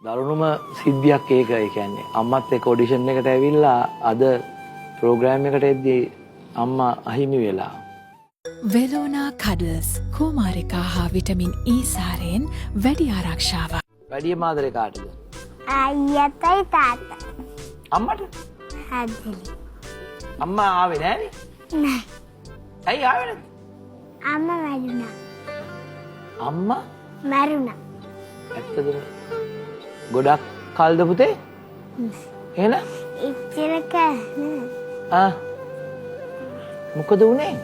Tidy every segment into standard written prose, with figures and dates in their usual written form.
දරුණුම සිද්ධියක් ඒක. ඒ කියන්නේ අම්මත් එක්ක ඔඩිෂන් එකට ඇවිල්ලා අද ප්‍රෝග්‍රෑම් එකට එද්දී අම්මා අහිමි වෙලා. වෙලෝනා කඩල්ස් කුමාරිකා හා විටමින් E සාරයෙන් වැඩි ආරක්ෂාවක්. වැඩිම ආදරේ කාටද? අයියටයි තාත්තට. අම්මට? හදලි. අම්මා ආවේ නෑනේ? නෑ. ඇයි ආවේ නැත්තේ? අම්මා මැරුණා. අම්මා මැරුණා. ඇත්තද? ගොඩක් කල්ද පුතේ? එහෙනම් ඉච්චරක මොකද උනේ?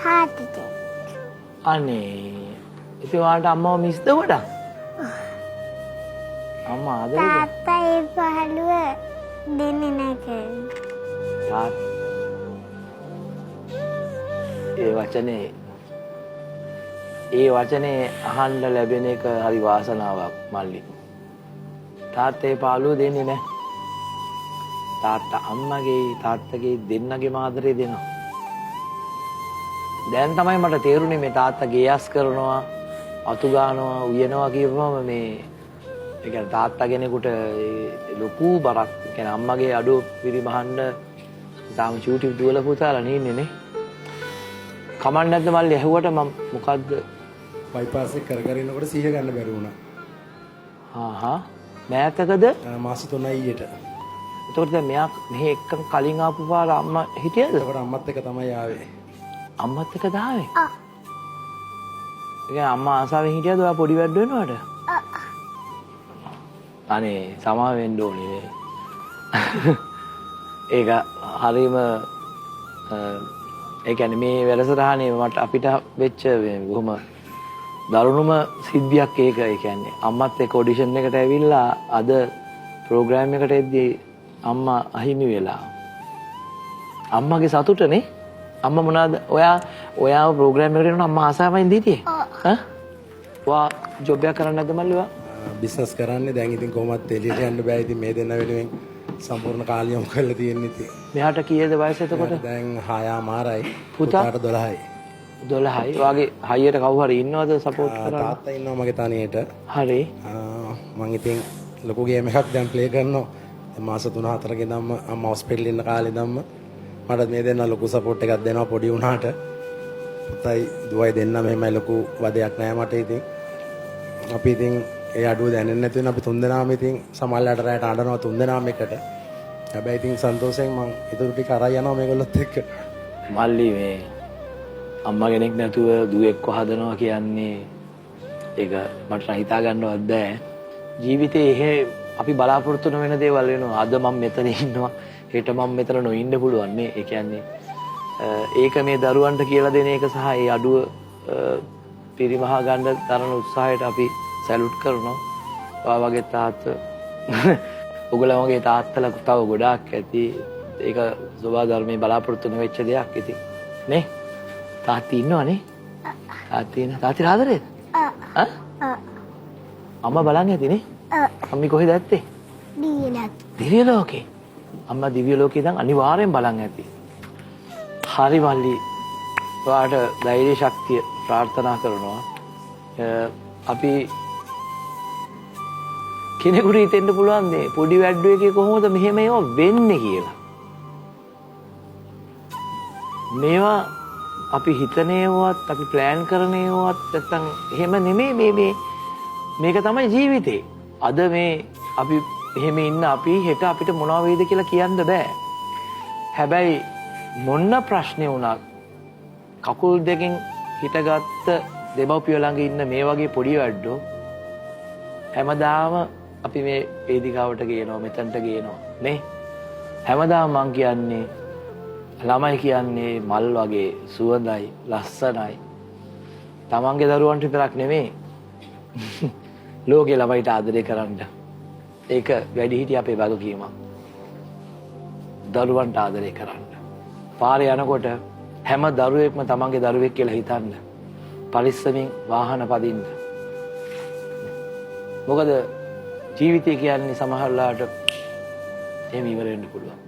heart attack. අනේ ඉතින් ඔයාලට අම්මව මිස්ද ගොඩක්? අම්මා ආදරේද? තාත්තා ඒ පහළුව දෙන්නේ නැහැ. ඒ වචනේ අහන්න ලැබෙන එක හරි වාසනාවක් මල්ලි. තාත්තේ පාළුව දෙන්නේ නැහැ. තාත්තා අම්මගේ තාත්තගේ දෙන්නගේ ආදරේ දෙනවා. දැන් තමයි මට තේරුනේ මේ තාත්තා ගේයස් කරනවා, අතු ගන්නවා, උයනවා කියපුවම මේ ඒ කියන්නේ තාත්තා කෙනෙකුට ලොකු බරක්. ඒ කියන්නේ අම්මගේ අඩුව පිරිමහන්න තාම චූටි දුවල පුතාලා නෙන්නේ නේ. කමක් නැද්ද මල්ලි ඇහුවට මම මොකද්ද බයිපාස් එක කර ඉන්නකොට සිහිය ගන්න බැරි වුණා. මෑතකද? මාස 3යි ඊට. එතකොට දැන් මෙයා මෙහි එක්ක කලින් ආපු පාර අම්මා හිටියද? එතකොට අම්මත් එක්ක තමයි ආවේ. අම්මත් එක්ක දාවේ? ඒ කියන්නේ අම්මා ආසාවෙන් හිටියද ඔයා පොඩි වැඩ වෙනවට? අනේ සමා වෙන්න ඕනේ නේ. ඒක හරීම ඒ කියන්නේ මේ වැඩසටහනේ මට අපිට වෙච්ච බොහොම දරුණුම සිද්ධියක් ඒක. ඒ කියන්නේ අම්මත් එක්ක ඔඩිෂන් එකට ඇවිල්ලා අද ප්‍රෝග්‍රෑම් එකට එද්දී අම්මා අහිමි වෙලා. අම්මගේ සතුටනේ. අම්මා මොනවාද ඔයා ප්‍රෝග්‍රෑම් එකට එනකොට අම්මා ආසාවෙන් දීතියේ? ඔයා ජොබ් එකක් කරන්නේ නැද්ද මල්ලි ඔයා? බිස්නස් කරන්නේ දැන් ඉතින් කොහොමද එළියට යන්න බෑ. ඉතින් මේ දෙන්න වෙනුවෙන් සම්පූර්ණ කාලය යොමු කරලා තියෙන්නේ ඉතින්. මෙයාට කීයද වයස එතකොට? දැන් 6 මාරයි. පුතාට 12යි. 12යි. ඔයාගේ හයියට කවුරු හරි ඉන්නවද සපෝට් කරන්න? තාත්තා ඉන්නවා මගේ තනියට. හරි. මම ඉතින් ලොකු ගේම් එකක් දැන් ප්ලේ කරනවා. මාස 3-4 ඉඳන්ම අම්මා හොස්පිටල් ඉන්න කාලේ ඉඳන්ම මට මේ දෙන්න ලොකු සපෝට් එකක් දෙනවා පොඩි වුණාට. පුතයි දුවයි දෙන්න මෙහෙමයි ලොකු වදයක් නෑ මට ඉතින්. අපි ඉතින් ඒ අඩුව දැනෙන්නේ නැති වෙන අපි තුන්දෙනාම ඉතින් සමහරවිට රැයට අඬනවා තුන්දෙනාම එකට. හැබැයි ඉතින් සන්තෝෂයෙන් මම ඊටු ටික අරන් යනවා මේගොල්ලොත් එක්ක. මල්ලි මේ අම්මා කෙනෙක් නැතුව දුවෙක්ව හදනවා කියන්නේ ඒක මට හිතා ගන්නවත් බෑ. ජීවිතේ එහෙ අපි බලාපොරොත්තු නොවන දේවල් වෙනවා. අද මම මෙතන ඉන්නවා. හෙට මම මෙතන නොඉන්න පුළුවන් නේ. ඒ කියන්නේ ඒක මේ දරුවන්ට කියලා දෙන එක සහ ඒ අඩුව පිරිමහා ගන්න තරන උත්සාහයට අපි සැලුට් කරනවා. ඔයා වගේ තාත්තා ඔයගොල්ලෝ වගේ තාත්තලා තව ගොඩාක් ඇති. ඒක සෝවා ධර්මයේ බලාපොරොත්තු නොවෙච්ච දෙයක් ඉතින් නේ. තාත්ති ඉන්නවනේ. තාත්ති ආදරේද? අම්මා බලන් ඇතිනේ. අම්මි කොහෙද ඇත්තේ? දිව්‍ය ලෝකේ. අම්මා දිව්‍ය ලෝකේ ඉඳන් අනිවාර්යෙන් බලන් ඇති. හරි මල්ලි. ඔයාට ධෛර්ය ශක්තිය ප්‍රාර්ථනා කරනවා. අපි කෙනෙකුට හිතෙන්න පුළුවන් මේ පොඩි වැඩ්ඩු එකේ කොහොමද මෙහෙම ඒවා වෙන්නේ කියලා. මේවා අපි හිතනේවත් අපි ප්ලෑන් කරනේවත් නැත්තම් එහෙම නෙමෙයි මේක තමයි ජීවිතේ. අද මේ අපි එහෙම ඉන්න අපි හෙට අපිට මොනවා වෙයිද කියලා කියන්න බෑ. හැබැයි මොන ප්‍රශ්නේ වුණත් කකුල් දෙකෙන් හිටගත්ත දෙමව්පියෝ ළඟ ඉන්න මේ වගේ පොඩි වැඩ්ඩෝ හැමදාම අපි මේ වේදිකාවට ගේනවා මෙතනට ගේනවා නේ. හැමදාම මං කියන්නේ ළමයි කියන්නේ මල් වගේ සුවඳයි ලස්සනයි. තමන්ගේ දරුවන්ට විතරක් නෙමෙයි ලෝකේ ළමයිට ආදරය කරන්න. ඒක වැඩිහිටිය අපේ වගකීමක්. දරුවන්ට ආදරය කරන්න. පාරේ යනකොට හැම දරුවෙක්ම තමන්ගේ දරුවෙක් කියලා හිතන්න. පරිස්සමින් වාහන පදින්න. මොකද ජීවිතය කියන්නේ සමහරලාට එහෙම ඉවර වෙන්න පුළුවන්.